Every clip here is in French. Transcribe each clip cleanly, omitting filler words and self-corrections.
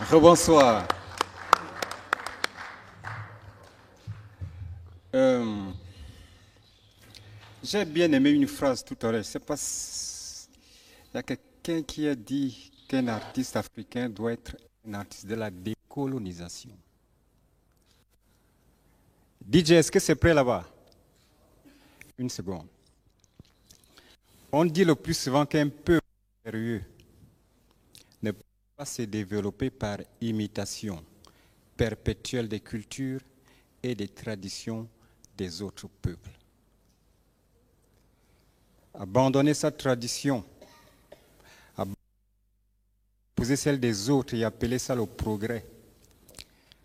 Rebonsoir. J'ai bien aimé une phrase tout à l'heure. Je sais pas si il y a quelqu'un qui a dit qu'un artiste africain doit être un artiste de la décolonisation. DJ, est-ce que c'est prêt là-bas? Une seconde. On dit le plus souvent qu'un peuple sérieux ne peut pas se développer par imitation perpétuelle des cultures et des traditions des autres peuples. Abandonner sa tradition, poser celle des autres et appeler ça le progrès,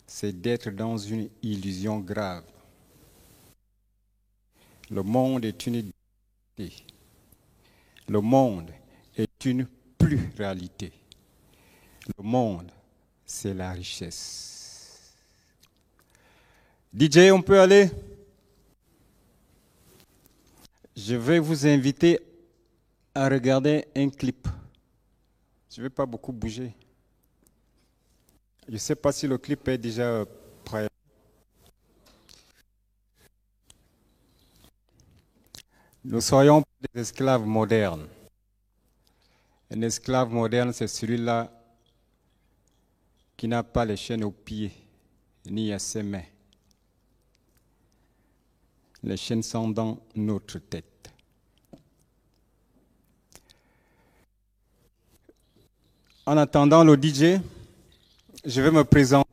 c'est d'être dans une illusion grave. Le monde est une identité. Le monde est une pluralité. Le monde, c'est la richesse. DJ, on peut aller? Je vais vous inviter à regarder un clip. Je ne vais pas beaucoup bouger. Je ne sais pas si le clip est déjà prêt. Nous soyons des esclaves modernes. Un esclave moderne, c'est celui-là qui n'a pas les chaînes aux pieds, ni à ses mains. Les chaînes sont dans notre tête. En attendant le DJ, je vais me présenter.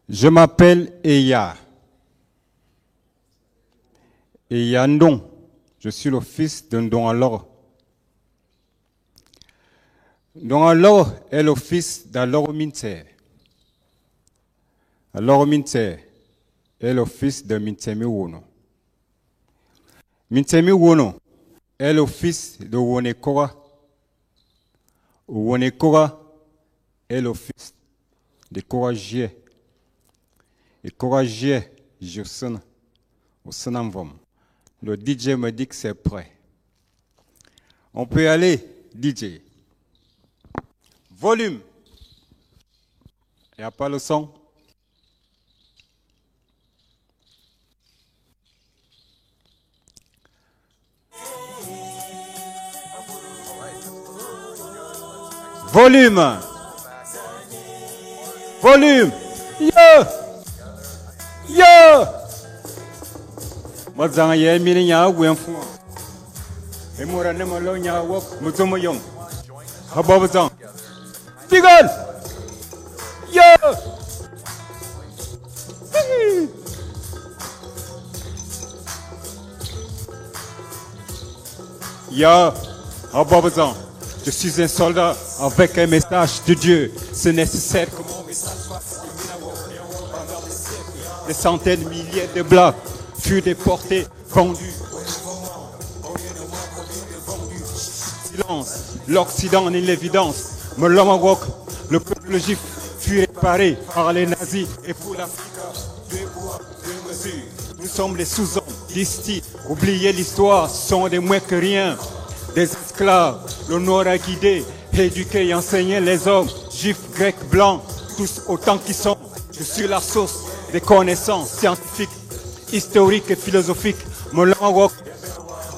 Je m'appelle Eya. Eya Ndong. Je suis le fils d'un Ndong Alors. Ndong Alors est le fils d'Aloro Mintse. Aloro Mintse est le fils de Mintemi Wono. Mintemi Wono est le fils de Wonekora. Wonekora est le fils de Coragier. Et Coragier, je sonne au Sonamvom. Le DJ me dit que c'est prêt. On peut y aller, DJ. Volume. Il n'y a pas le son. Volume. Volume. Yo. Yo. Mazanga ye mini nya wenfu. E mora ne malo nya wok muzomo yong. Hababazang. Tigal. Yo. Ya. Hababazang. Je suis un soldat avec un message de Dieu. C'est nécessaire que mon message soit pendant des siècles. Des centaines, milliers de blancs furent déportés, vendus. Silence, l'Occident en est l'évidence. Mais l'Omawok, le peuple juif, fut réparé par les nazis. Et pour l'Afrique, deux poids, deux mesures. Nous sommes les sous-hommes, disent-ils. Oubliez l'histoire, ce sont des moins que rien. Des esclaves, le Nord a guidé, éduqué et enseigné les hommes, juifs, grecs, blancs, tous autant qu'ils sont. Je suis la source des connaissances scientifiques, historiques et philosophiques. Mon langue,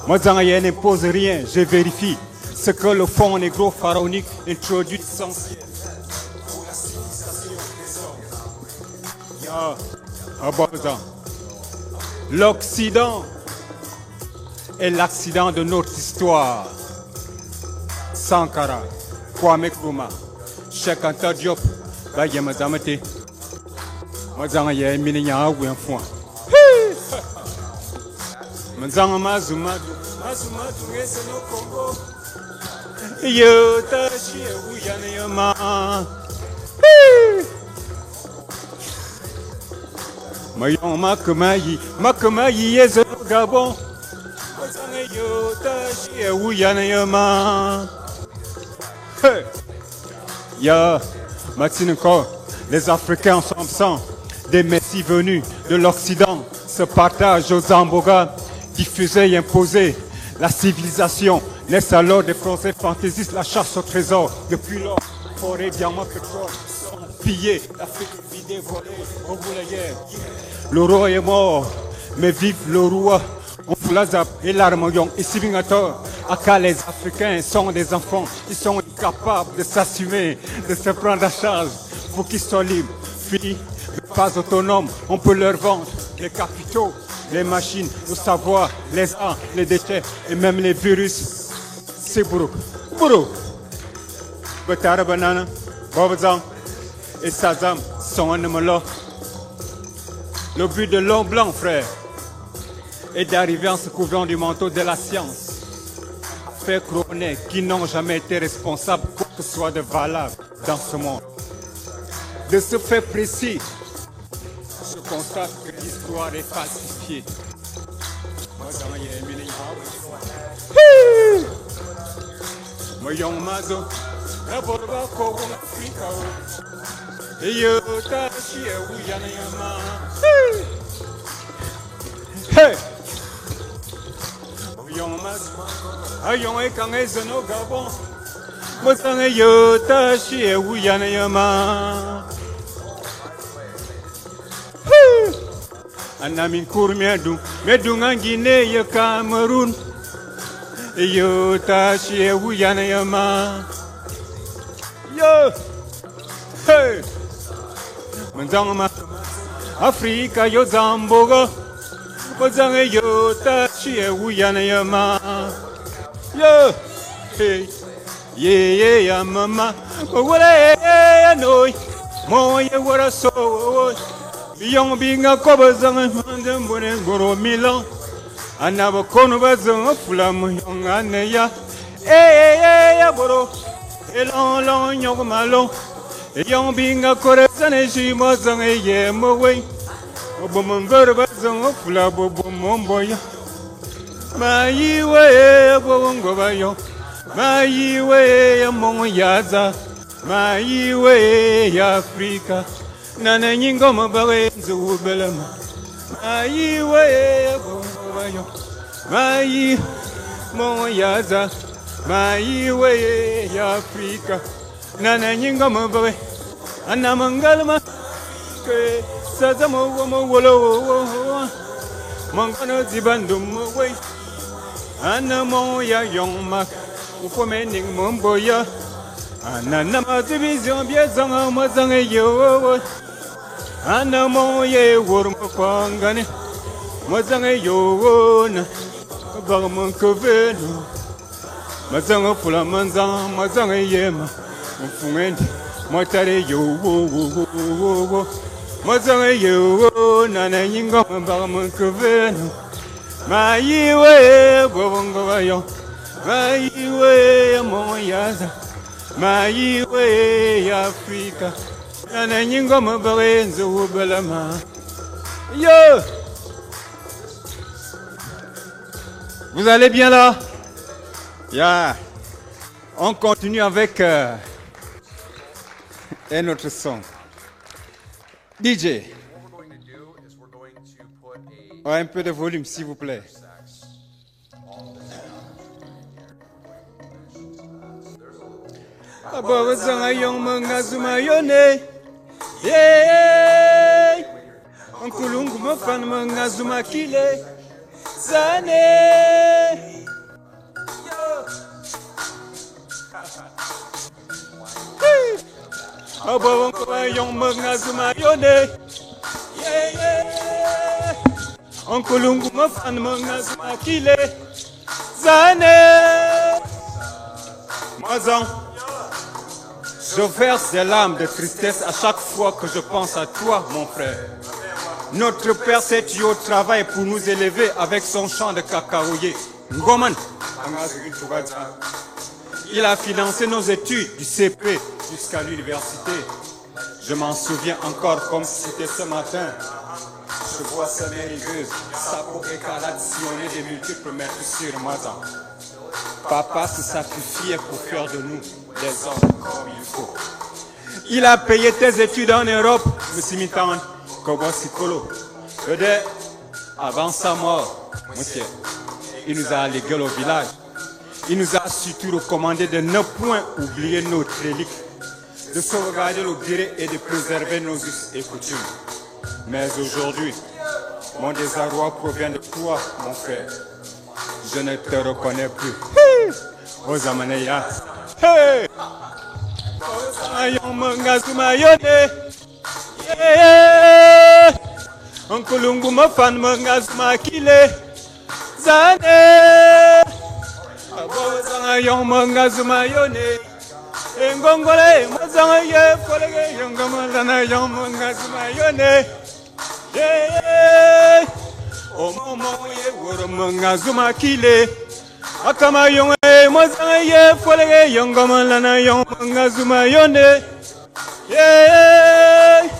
moi, je n'impose rien, je vérifie ce que le fond négro pharaonique introduit essentiel. L'Occident est l'accident de notre histoire. Sankara, Kwame Nkrumah, Cheikh Anta Diop, Bayema Damate, Mazanga ye mininya wenfwa. Mazanga mazumadu, mazumadu ngese no Congo. Yo tashi uyane yama. Mayon makamayi yezo Gabon. Ya, Maxime encore, les Africains sont absents, des messies venus de l'Occident se partagent aux Zamboga, diffuser et imposer la civilisation Naissent alors des Français fantaisistes, la chasse au trésor. Depuis lors, forêt, diamants, pétrole sont pillés. L'Afrique vidée, volée, on vous la guerre. Le roi est mort, mais vive le roi. On fout la zappe et l'armoyon. Ici, Bingator, Aka, les Africains sont des enfants. Ils sont incapables de s'assumer, de se prendre à charge. Pour qu'ils soient libres, filles, pas autonomes. On peut leur vendre les capitaux, les machines, le savoir, les arts, les déchets et même les virus. C'est Bourou. Bourou. Betara Banana, Bobazan et Sazam sont un homme. Le but de l'homme blanc, frère, est d'arriver en se couvrant du manteau de la science. Faire couronner qui n'ont jamais été responsables quoi que ce soit de valable dans ce monde. De ce fait précis, je constate que l'histoire est falsifiée. Moyon mazo, la borba ko Afrika o. Eyo ta shi e wu yana yama. Hey. Moyon mazo, ayon e kan e zono Gabon. Mozang eyo ta shi e wu yana yama. Anamin kur medung an Guinée ye Cameroun. Yo tashi e wuyana yama. Yo, hey, manzangama Afrika yo zambogo. Mozang yo tashi e wuyana yama. Yo, hey, ye ya mama. Wale ya noi, moye wara so. Biyong binga kobazang mandembone goro milan. Anaba kono bazang fulam yong aneya. Ya boro. Elon long yong malon. Yong binga korezane shi mazang ye mowe. Obomon verbazang fulabo bomboya. Ma yiwe bongo bayo. Ma yiwe mon yaza. Ma yiwe ya Afrika. Nana nyingo mabawe nzu belema. Mayi we bongo mayi mo yaza. Mayi we ya Afrika. Nana nyingo mabawe. Anamangalma ke sazamo mo wolo. Mangano zibandum we. Anamo ya yongmak. Ufomening momboya. Ananama division biezanga mazanga yo. Anamo ye wurma kwangane. Mazanga yo na. Bagman koveno. Mazanga fula manzang mazanga yema. Mfungendi motare yo. Mazanga yo na na yinga bagman koveno. Mayiwe bobongo bayo. Mayiwe mo yaza. Mayiwe Afrika. Nana nyingo mabawe nzu belama. Yo! Vous allez bien là? Yeah. On continue avec un autre son. DJ. Un peu de volume s'il vous plaît. Abawazanga yong mangazuma yone. Hey, Unkulungu mafan mangazuma kile. Zane. Abawanga yong mangazuma yone. Unkulungu mafan mangazuma kile. Zane. Mazan. Je verse des larmes de tristesse à chaque fois que je pense à toi, mon frère. Notre père s'est tué au travail pour nous élever avec son champ de cacaoyer. Ngoman. Il a financé nos études du CP jusqu'à l'université. Je m'en souviens encore comme si c'était ce matin. Je vois sa mère rigueuse, sa peau écarlate sillonnée des multiples mètres sur Mazan. Papa se sacrifiait pour faire de nous des hommes comme il faut. Il a payé tes études en Europe, M. Mitan, Kobo Sikolo. Avant sa mort, monsieur, il nous a allégué au village. Il nous a surtout recommandé de ne point oublier notre relique, de sauvegarder le guéret et de préserver nos us et coutumes. Mais aujourd'hui, mon désarroi provient de toi, mon frère. Je ne te reconnais plus. Aux Amaneya. Hey! Unkulungu mafan mangazuma kile zane abozanga yong mangazuma yone engongole mazanga ye folege yongamana yong mangazuma yone ye omomo ye woro mangazuma kile akama yong mazanga ye folege yongamana yong mangazuma yone ye.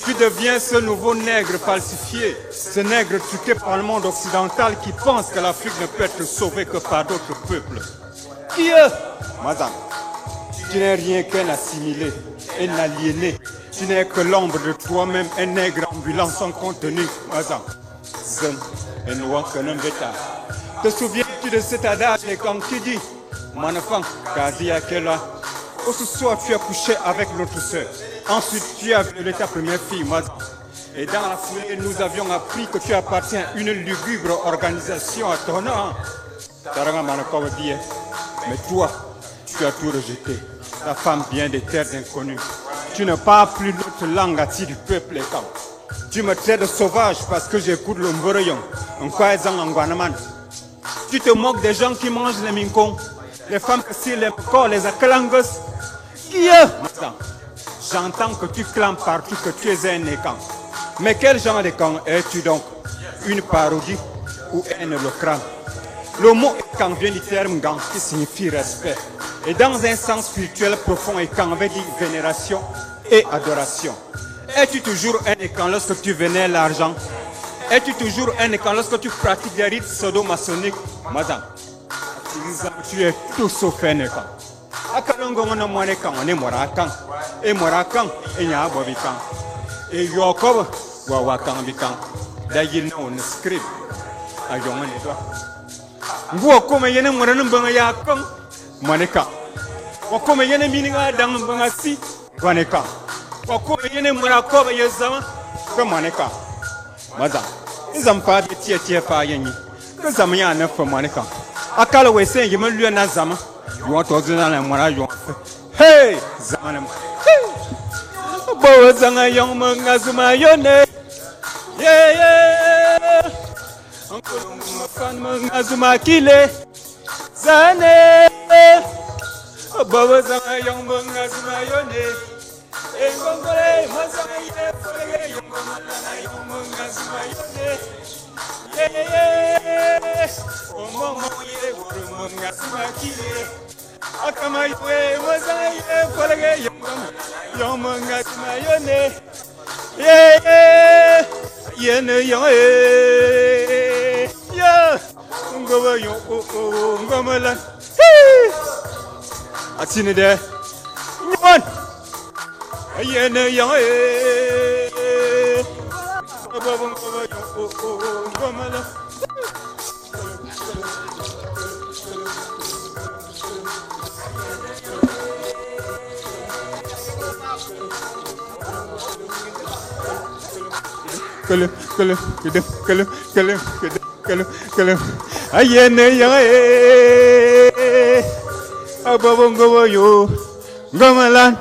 Tu deviens ce nouveau nègre falsifié, ce nègre truqué par le monde occidental qui pense que l'Afrique ne peut être sauvée que par d'autres peuples. Qui est Madame, tu n'es rien qu'un assimilé, un aliéné. Tu n'es que l'ombre de toi-même, un nègre ambulant sans contenu. Madame, te souviens-tu de cet adage qui dit, mon enfant, Kazi Akela, au ce soir tu as couché avec notre soeur. Ensuite, tu as violé ta première fille, Madame. Et dans la foulée, nous avions appris que tu appartiens à une lugubre organisation à ton nom. Mais toi, tu as tout rejeté. Ta femme vient des terres inconnues. Tu ne parles plus notre langue à-t-il du peuple et quand. Tu me traites de sauvage parce que j'écoute le mboroyon. Tu te moques des gens qui mangent les minkons, les femmes qui s'y les corps, les akalangos. Qui est Madame? J'entends que tu clames partout que tu es un écan. Mais quel genre d'écan es-tu donc? Une parodie ou un holocrame? Le mot écan vient du terme gang qui signifie respect. Et dans un sens spirituel profond, écan veut dire vénération et adoration. Es-tu toujours un écan lorsque tu vénères l'argent? Es-tu toujours un écan lorsque tu pratiques des rites pseudo-maçonniques? Madame, tu es tout sauf un écan. Akalongo ngona mwane kan one morakan e morakan e nya bobikan e yokob wa wakan bikan da yilna on script ayonga ne do ngo ko me yene morana mbanga ya kan maneka ko me yene mininga dang mbanga si waneka ko me yene morako ba yezama ko maneka maza izam pa bi tie pa yanyi ko zamanya na fa maneka akala we sen yema lu na zama. You want to explain what you want? Hey, Zamanam. Bozanga young mangazuma yone. Yeah. Uncle Mafan mangazuma kile. Zane. Bozanga young mangazuma yone. Engongole mazanga ye folege young mangazuma yone. Yeah. Omomo ye woro mangazuma kile. Akama ywe mazaye kolege yomanga mayone yene ya ngoma yo ngoma la atine de nyon yene ngoma la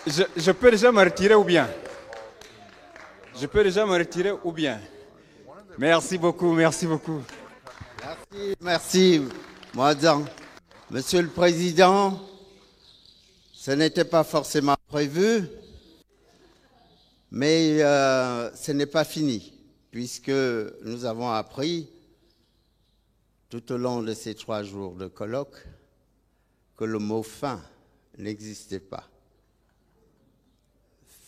Je peux déjà me retirer ou bien? Je peux déjà me retirer ou bien? Merci beaucoup. Merci, Madame. Monsieur le Président, ce n'était pas forcément prévu, mais ce n'est pas fini, puisque nous avons appris tout au long de ces 3 jours de colloque que le mot « fin » n'existait pas.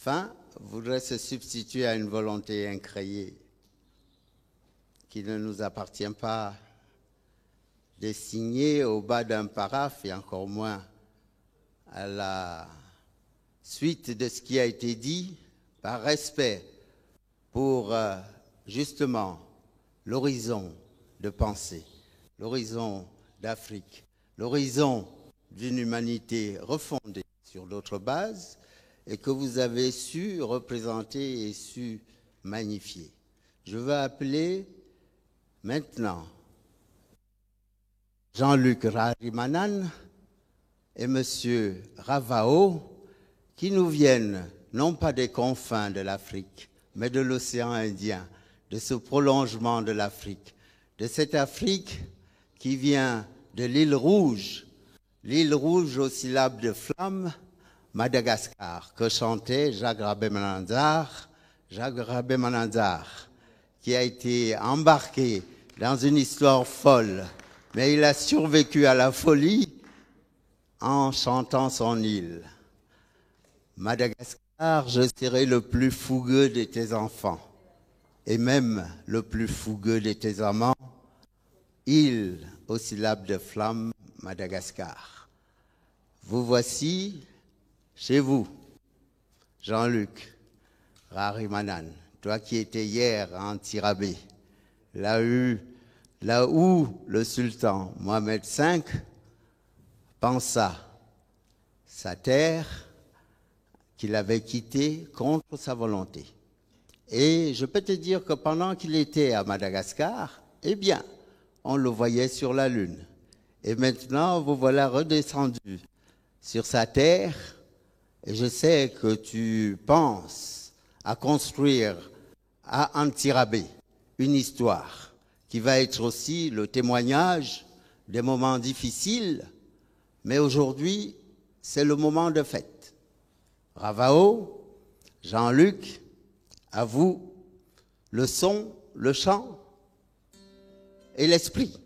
Fin voudrait se substituer à une volonté incréée qui ne nous appartient pas de signer au bas d'un paraphe et encore moins à la suite de ce qui a été dit, par respect pour justement l'horizon de pensée, l'horizon d'Afrique, l'horizon d'une humanité refondée sur d'autres bases et que vous avez su représenter et su magnifier. Je veux appeler maintenant Jean-Luc Rarimanan et M. Ravao qui nous viennent non pas des confins de l'Afrique, mais de l'océan Indien, de ce prolongement de l'Afrique, de cette Afrique qui vient de l'île Rouge aux syllabes de flamme, Madagascar, que chantait Jacques Rabé-Mananzar, qui a été embarqué dans une histoire folle, mais il a survécu à la folie en chantant son île. Madagascar, je serai le plus fougueux de tes enfants, et même le plus fougueux de tes amants, île aux syllabes de flamme, Madagascar. Vous voici chez vous, Jean-Luc Rarimanan, toi qui étais hier à Antirabé, là où le sultan Mohamed V pensa sa terre qu'il avait quittée contre sa volonté. Et je peux te dire que pendant qu'il était à Madagascar, eh bien, on le voyait sur la Lune. Et maintenant, vous voilà redescendu sur sa terre. Et je sais que tu penses à construire à Antirabé une histoire qui va être aussi le témoignage des moments difficiles. Mais aujourd'hui, c'est le moment de fête. Ravao, Jean-Luc, à vous, le son, le chant et l'esprit.